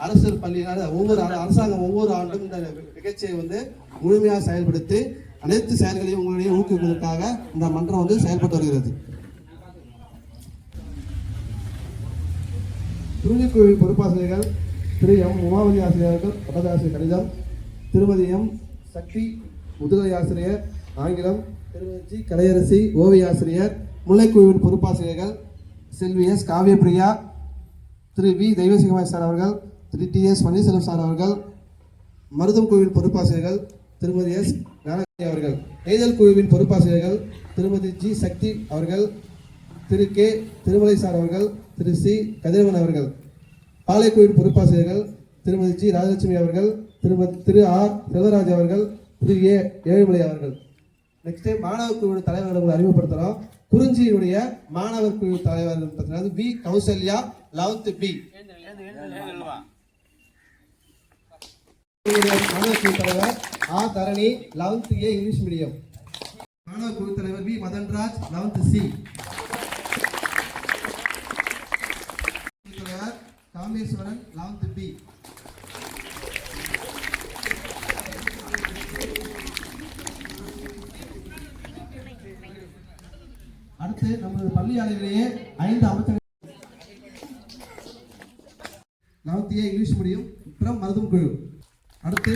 அரசு பள்ளி அரசாங்கம் ஒவ்வொரு ஆண்டும் இந்த நிகழ்ச்சியை முழுமையாக செயல்படுத்தி அனைத்து செயல்களையும் உங்களுடைய ஊக்குவிப்பதற்காக இந்த மன்றம் செயல்பட்டு வருகிறது. துணிக்குழு பொறுப்பாசிரியர்கள் திரு எம் உமாவதி ஆசிரியர்கள் பட்டதாசிரியர் கணிதம், திருமதி எம் சக்தி முதுகலை ஆசிரியர் ஆங்கிலம், திருமதி ஜி கலையரசி ஓவிய ஆசிரியர், முல்லைக்குழுவின் பொறுப்பாசிரியர்கள் செல்வி எஸ் காவியபிரியா, திரு வி தெய்வசிங்கமாய் சார் அவர்கள், திரு டி எஸ் பன்னீர்செல்வம் சார் அவர்கள், மருதம் குழுவின் பொறுப்பாசிரியர்கள் திருமதி எஸ் ஞானகி அவர்கள், நெய்தல் குழுவின் பொறுப்பாசிரியர்கள் திருமதி ஜி சக்தி அவர்கள், திரு கே திருமலை சார் அவர்கள், திரு சி கதிரவன் அவர்கள், பாளையக்குழுவின் பொறுப்பாசிரியர்கள் திருமதி ஜி ராஜலட்சுமி அவர்கள், திரு ஆர் செல்வராஜ் அவர்கள், திரு ஏ ஏழுமலை அவர்கள். நெக்ஸ்ட் மாணவர் குழு தலைவர்களை அறிமுகப்படுத்துறோம். குறிஞ்சியினுடைய மாணவர் குழு தலைவர் பி கௌசல்யா 11th பி. மாணவர் குழு தலைவர் ஆ தரணி 11th ஏ இங்கிலீஷ் மீடியம். மாணவர் குழு தலைவர் பி மதன்ராஜ் 11th சி. தலைவர் காமேஸ்வரன் 11th பி. அடுத்து நமது பள்ளி ஆலையிலேயே 5 அமைச்சர்கள் 11th ஏ இங்கிலீஷ் மீடியம் அப்புறம் மருதம் குழு. அடுத்து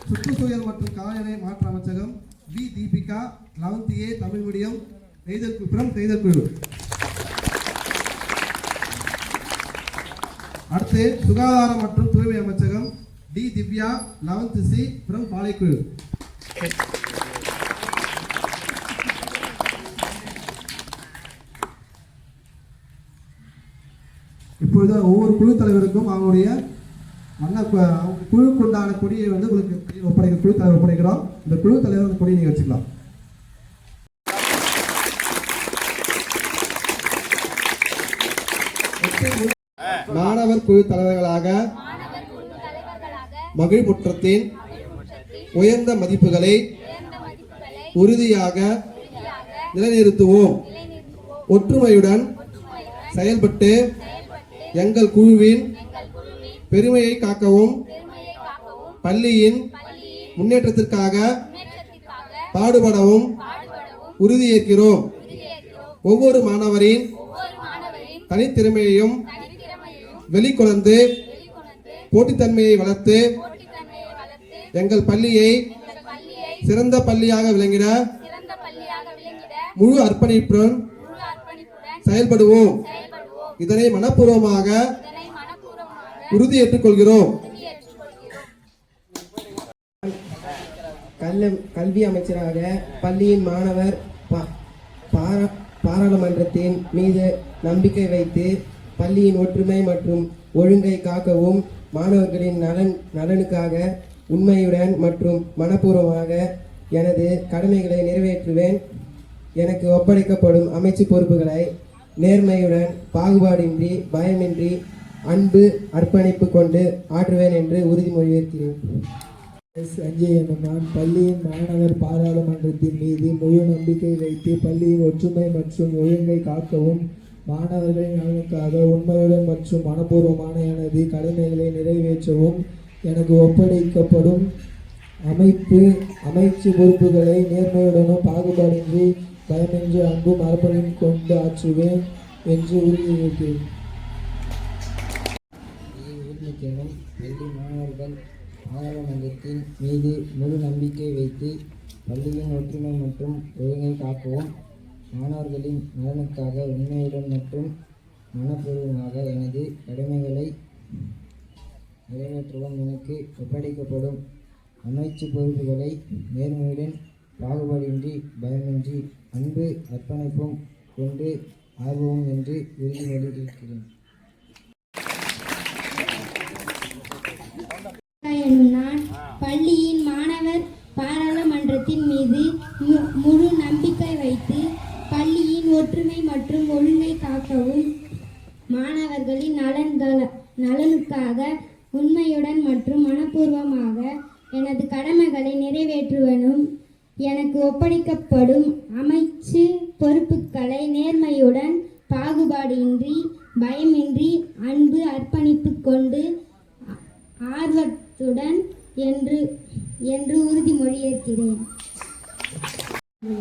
சுற்றுச்சூழல் மற்றும் காலநிலை மாற்ற அமைச்சகம் V Deepika 11th A Tamil medium Neithal குழு. அடுத்து சுகாதாரம் மற்றும் தூய்மை அமைச்சகம் D Divya 11th C from பாளையக்குழு. இப்பொழுது ஒவ்வொரு குழு தலைவருக்கும் அவங்களுடைய குழுக்கு உண்டான கொடியை உங்களுக்கு ஒப்படைக்க குழு தலைவர் ஒப்படைக்கிறோம். இந்த குழு தலைவர் கொடியை நீங்க வச்சுக்கலாம். மாணவர் குழு தலைவர்களாக மகிழ்முற்றத்தின் உயர்ந்த மதிப்புகளை உறுதியாக நிலைநிறுத்துவோம். ஒற்றுமையுடன் செயல்பட்டு எங்கள் குழுவின் பெருமையை காக்கவும் பள்ளியின் முன்னேற்றத்திற்காக பாடுபடவும் உறுதியேற்கிறோம். ஒவ்வொரு மாணவரின் தனித்திறமையையும் வெளிக்கொணர்ந்து போட்டித்தன்மையை வளர்த்து எங்கள் பள்ளியை சிறந்த பள்ளியாக விளங்கிட முழு அர்ப்பணிப்புடன் செயல்படுவோம். இதனை மனப்பூர்வமாக உறுதியேற்றுக் கொள்கிறோம். கல்வி அமைச்சராக பள்ளியின் மாணவர் பாராளுமன்றத்தின் மீது நம்பிக்கை வைத்து பள்ளியின் ஒற்றுமை மற்றும் ஒழுங்கை காக்கவும் மாணவர்களின் நலனுக்காக உண்மையுடன் மற்றும் மனப்பூர்வமாக எனது கடமைகளை நிறைவேற்றுவேன். எனக்கு ஒப்படைக்கப்படும் அமைச்சு பொறுப்புகளை நேர்மையுடன் பாகுபாடின்றி பயமின்றி அன்பு அர்ப்பணிப்பு கொண்டு ஆற்றுவேன் என்று உறுதிமொழியேற்கிறேன். சஞ்சய் எனும் நான் பள்ளியின் மாணவர் பாராளுமன்றத்தின் மீது முழு நம்பிக்கை வைத்து பள்ளியின் ஒற்றுமை மற்றும் ஒழுங்கை காக்கவும் மாணவர்களின் நலனுக்காக உண்மையுடன் மற்றும் மனப்பூர்வமான எனது கடமைகளை நிறைவேற்றவும் எனக்கு ஒப்படைக்கப்படும் அமைச்சு பொறுப்புகளை நேர்மையுடனும் பாகுபாடின்றி பயமின்றி அன்பும் அர்ப்பணிப்பும் கொண்டு ஆற்றுவேன் என்று உறுதியேற்கிறேன். பள்ளி மாணவர்கள் பாராளுமன்றத்தின் மீது முழு நம்பிக்கை வைத்து பள்ளியின் ஒற்றுமை மற்றும் ஒழுங்கை காக்கவும் மாணவர்களின் நலனுக்காக உண்மையுடன் மற்றும் மனப்பூர்வமாக எனது கடமைகளை நிறைவேற்றவும் எனக்கு ஒப்படைக்கப்படும் அமைச்சு பொறுப்புகளை நேர்மையுடன் பாகுபாடின்றி பயமின்றி அன்பு அர்ப்பணிப்பும் கொண்டு ஆர்வம் என்று உறுதிமொழியிருக்கிறேன். நான் பள்ளியின் மாணவர் பாராளுமன்றத்தின் மீது முழு நம்பிக்கை வைத்து பள்ளியின் ஒற்றுமை மற்றும் ஒழுங்கை காக்கவும் மாணவர்களின் நலனுக்காக உண்மையுடன் மற்றும் மனப்பூர்வமாக எனது கடமைகளை நிறைவேற்றுவனும் எனக்கு ஒப்படைக்கப்படும் அமைச்சு பொறுப்புகளை நேர்மையுடன் பாகுபாடின்றி பயமின்றி அன்பு அர்ப்பணிப்பு கொண்டு ஆர்வத்துடன் என்று என்று உறுதிமொழி ஏற்கிறேன்.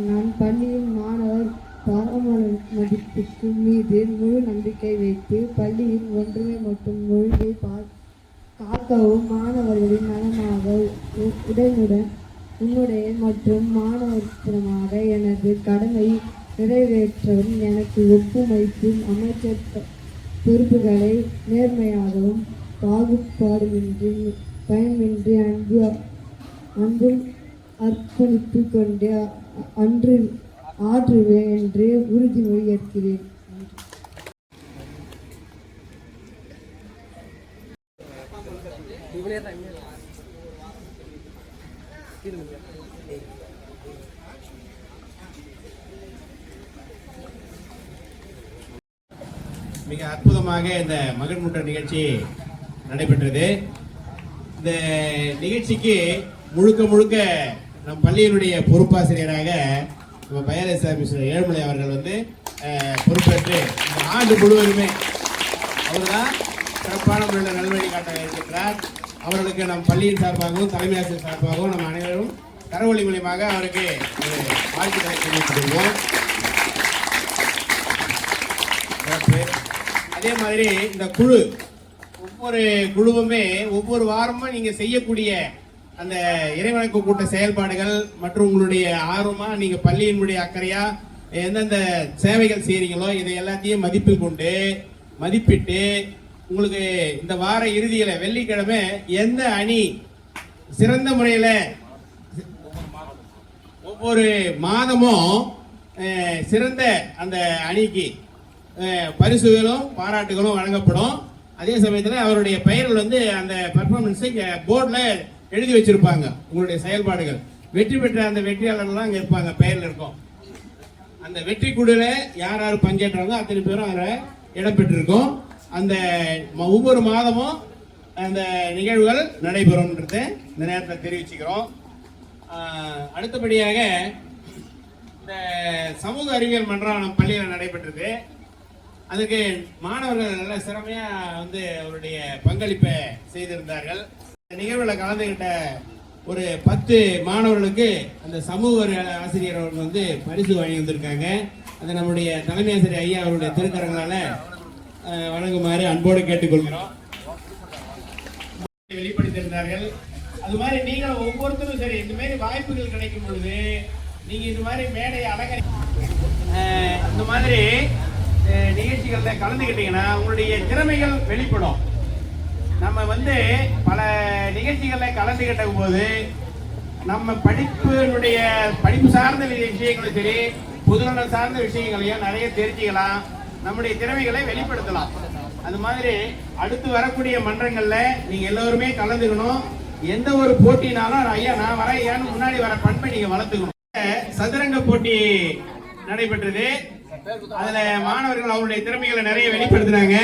நான் பள்ளியின் மாணவர் பாராமதிப்புக்கு மீது முழு நம்பிக்கை வைத்து பள்ளியின் ஒற்றுமை மற்றும் ஒழுங்கை காக்கவும் மாணவர்களின் நலமாக உடனுடன் உன்னுடைய மற்றும் மாணவர்த்தனமாக எனது கடமை நிறைவேற்றவும் எனக்கு ஒப்புமைக்கும் அமைச்சர் பொறுப்புகளை நேர்மையாகவும் பாகுபாடுமின்றி பயமின்றி அன்பும் அர்ப்பணித்து கொண்டு ஆற்றுவேன் என்று உறுதிமொழி ஏற்கிறேன். மிக அற்புதமாக இந்த மகன்முற்ற நிகழ்ச்சி நடைபெற்றது. இந்த நிகழ்ச்சிக்கு முழுக்க முழுக்க நம் பள்ளியினுடைய பொறுப்பாசிரியராக நம்ம பயாலஜி மிஸ்டர் ஏழுமலை அவர்கள் வந்து பொறுப்பேற்று இந்த ஆண்டு முழுவதுமே அவர் தான் சிறப்பான முறையில் நல்வழி காட்ட இருக்கின்றார். அவர்களுக்கு நம் பள்ளியின் சார்பாகவும் தலைமை ஆசிரியர் சார்பாகவும் நம்ம அனைவரும் கரவொலி மூலியமாக அவருக்கு ஒரு வாழ்த்துக்களை தெரிவித்துக் கொள்வோம். அதே மாதிரி இந்த குழு ஒவ்வொரு குழுவுமே ஒவ்வொரு வாரமும் நீங்க செய்யக்கூடிய அந்த இறைவணக்க கூட்ட செயல்பாடுகள் மற்றும் உங்களுடைய ஆர்வமா நீங்க பள்ளியினுடைய அக்கறையா எந்தெந்த சேவைகள் செய்றீங்களோ இதை எல்லாத்தையும் மதிப்பில் கொண்டு மதிப்பிட்டு உங்களுக்கு இந்த வார இறுதியில வெள்ளிக்கிழமை எந்த அணி சிறந்த முறையில ஒவ்வொரு மாதமும் சிறந்த அந்த அணிக்கு பரிசுகளும் பாராட்டுகளும் வழங்கப்படும். அதே சமயத்தில் அவருடைய பெயர்கள் வந்து அந்த பெர்ஃபார்மன்ஸை போர்டில் எழுதி வச்சிருப்பாங்க. உங்களுடைய செயல்பாடுகள் வெற்றி பெற்ற அந்த வெற்றியாளர்கள்லாம் அங்கே இருப்பாங்க, பெயரில் இருக்கும். அந்த வெற்றி குழுல யார் யார் பங்கேற்றாங்க அத்தனை பேரும் அதில் இடம்பெற்றிருக்கும். அந்த ஒவ்வொரு மாதமும் அந்த நிகழ்வுகள் நடைபெறும்ன்றத இந்த நேரத்தில் தெரிவிச்சுக்கிறோம். அடுத்தபடியாக இந்த சமூக அறிவியல் மன்றம் நம்ம பள்ளியில் நடைபெற்றது. அதுக்கு மாணவர்கள் நல்ல சிறமையா வந்து அவருடைய பங்களிப்பை செய்திருந்தார்கள். நிகழ்வுல கலந்துகிட்ட ஒரு 10 மாணவர்களுக்கு அந்த சமூக ஆசிரியர் அவர்கள் வந்து பரிசு வாங்கி வந்திருக்காங்க. அது நம்முடைய தலைமை ஆசிரியர் ஐயா அவருடைய திருக்கரங்களால வழங்குமாறு அன்போடு கேட்டுக்கொள்கிறோம். வெளிப்படுத்தியிருந்தார்கள். அது மாதிரி நீங்கள் ஒவ்வொருத்தரும் சரி இந்த மாதிரி வாய்ப்புகள் கிடைக்கும் பொழுது நீங்க இந்த மாதிரி மேடையை இந்த மாதிரி நிகழ்ச்சிகள்ல கலந்துக்கிட்டீங்கன்னா உங்களுடைய திறமைகள் வெளிப்படும். நம்ம வந்து பல நிகழ்ச்சிகள்ல கலந்துகிட்ட போது நம்ம படிப்பு சார்ந்த விஷயங்களும் சரி பொதுநலம் சார்ந்த விஷயங்களையும் நிறைய தெரிஞ்சுக்கலாம், நம்முடைய திறமைகளை வெளிப்படுத்தலாம். அது மாதிரி அடுத்து வரக்கூடிய மன்றங்கள்ல நீங்க எல்லோருமே கலந்துக்கணும். எந்த ஒரு போட்டினாலும் ஐயா நான் வரேன் ஏன்னு முன்னாடி வர பண்பை நீங்க வளர்த்துக்கணும். சதுரங்க போட்டி நடைபெற்றது. அதுல மாணவர்கள் அவருடைய திறமைகளை நிறைய வெளிப்படுத்தினாங்க.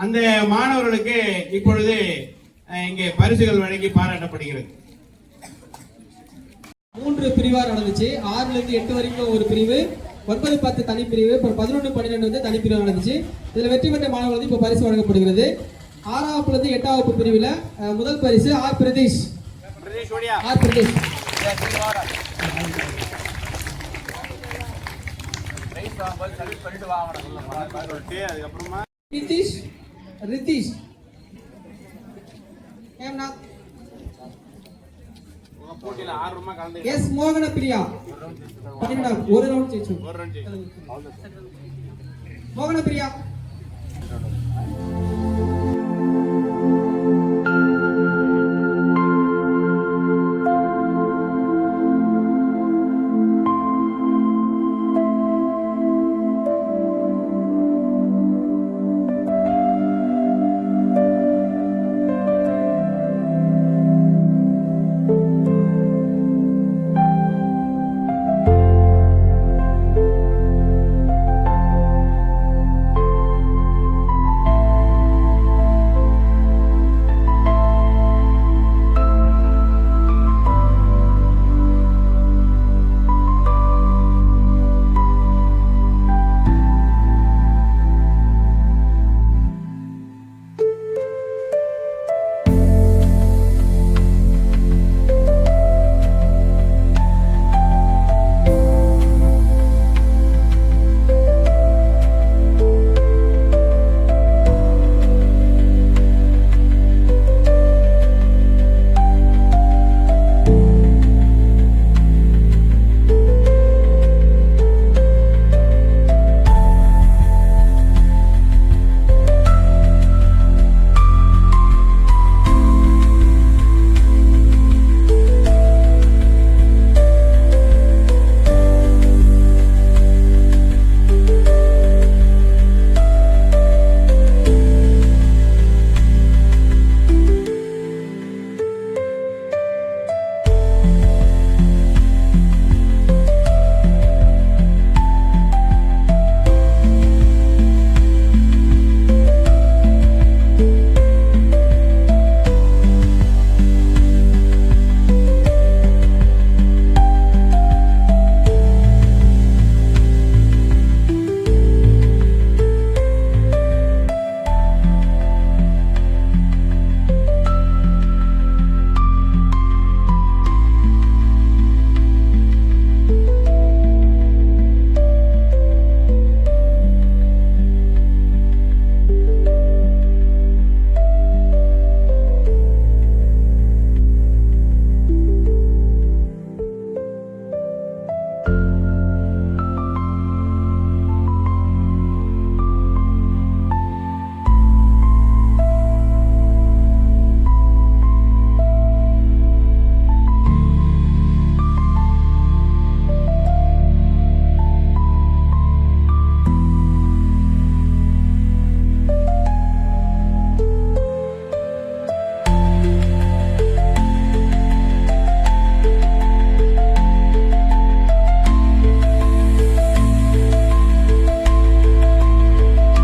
அந்த மாணவர்களுக்கு இப்பொழுது இங்கே பரிசுகள் வழங்கி பாராட்டப்படுகிறது. 3 பிரிவா நடந்துச்சு. 6ல இருந்து 8 வரைக்கும் ஒரு பிரிவு, 9, 10 தனிப்பிரிவு, அப்புறம் 11, 12 வந்து தனிப்பிரிவு நடந்துச்சு. இதுல வெற்றி பெற்ற மாணவர்களுக்கு இப்ப பரிசு வழங்கப்படுகிறது. 6ஆம் வகுப்புல இருந்து 8ஆம் வகுப்பு பிரிவுல முதல் பரிசு ஆர் பிரதேஷ். ரிதீஷ் எஸ் மோகன பிரியா ஒரு ரவுண்ட் ஜெயிச்சு. மோகன பிரியா